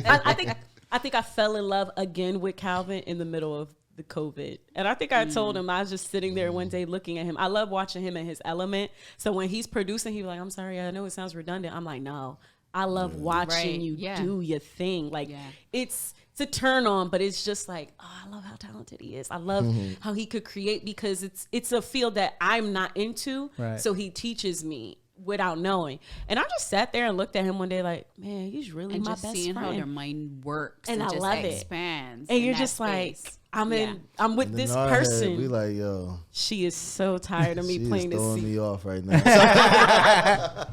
I think I fell in love again with Calvin in the middle of the COVID. And I think I told him, I was just sitting there one day looking at him. I love watching him in his element. So when he's producing, he's like, I'm sorry, I know it sounds redundant. I'm like, no, I love watching you do your thing. Like it's a turn on, but it's just like, oh, I love how talented he is. I love how he could create, because it's a field that I'm not into. Right. So he teaches me without knowing. And I just sat there and looked at him one day like, man, he's really my best friend. And just seeing how their mind works and I just love expands. And you're just space. Like, I'm with this person. We like, yo, she is so tired of me playing this. She is throwing me off right now.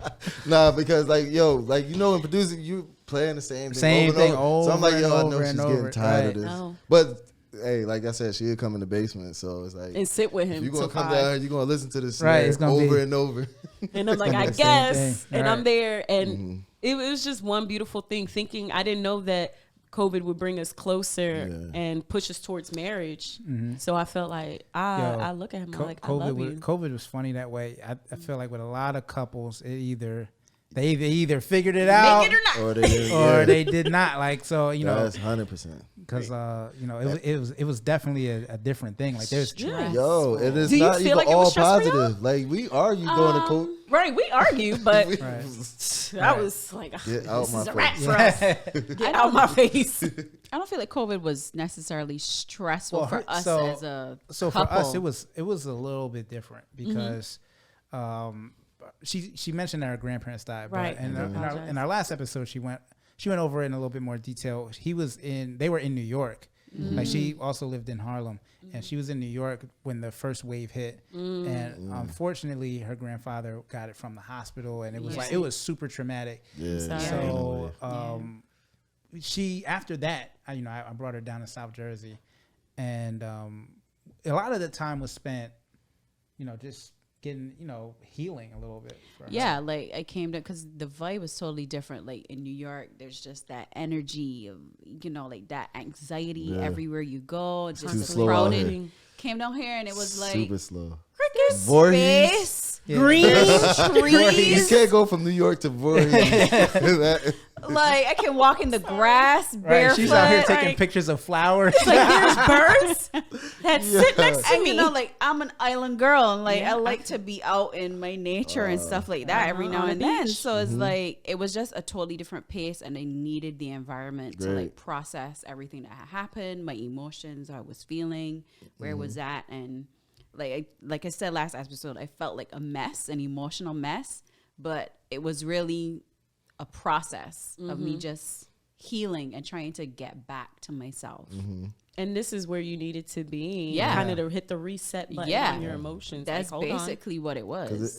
Nah, because like, yo, like, you know, in producing, you playing the same thing over. So I'm like, yo, I know she's getting tired of this. No. But hey, like I said, she'll come in the basement, so it's like, and sit with him. You're gonna come down here, you're gonna listen to this over and over. And I'm like, I guess, and I'm there, and it was just one beautiful thing. Thinking, I didn't know that COVID would bring us closer and push us towards marriage. So I felt like I look at him like, I love you. COVID was funny that way. I feel like with a lot of couples, they either figured it out or they did not. Like, so, you know, that's 100%. Because you know, it was definitely a different thing. Like, there's yo, it is not even like all positive. Like, we argue during the COVID. Right, we argue, but I was like, get out this my is a face. wrap for us. Get out my face. I don't feel like COVID was necessarily stressful for us as a couple. For us, it was a little bit different because she mentioned that her grandparents died, right? But in our last episode, she went over it in a little bit more detail. They were in New York. Like, she also lived in Harlem, and she was in New York when the first wave hit. And unfortunately, her grandfather got it from the hospital, and it was it was super traumatic. Yeah. So she, after that, I brought her down to South Jersey, and a lot of the time was spent, just getting, healing a little bit. Like, I came to, because the vibe was totally different. Like, in New York, there's just that energy of, like that anxiety everywhere you go. Just crowded. Came down here and it was like super slow. Cricket space, green trees. You can't go from New York to Voorhees. Like, I can walk in the grass barefoot. She's out here taking pictures of flowers. Like, there's birds that sit next to me. And like, I'm an island girl, and like I like to be out in my nature and stuff like that every now and then. So it's like, it was just a totally different pace, and I needed the environment to like process everything that had happened, my emotions, how I was feeling, where it was at, and like I said last episode, I felt like a mess, an emotional mess, but it was really a process of me just healing and trying to get back to myself. And this is where you needed to be. Kind of to hit the reset button on your emotions. That's like, basically what it was.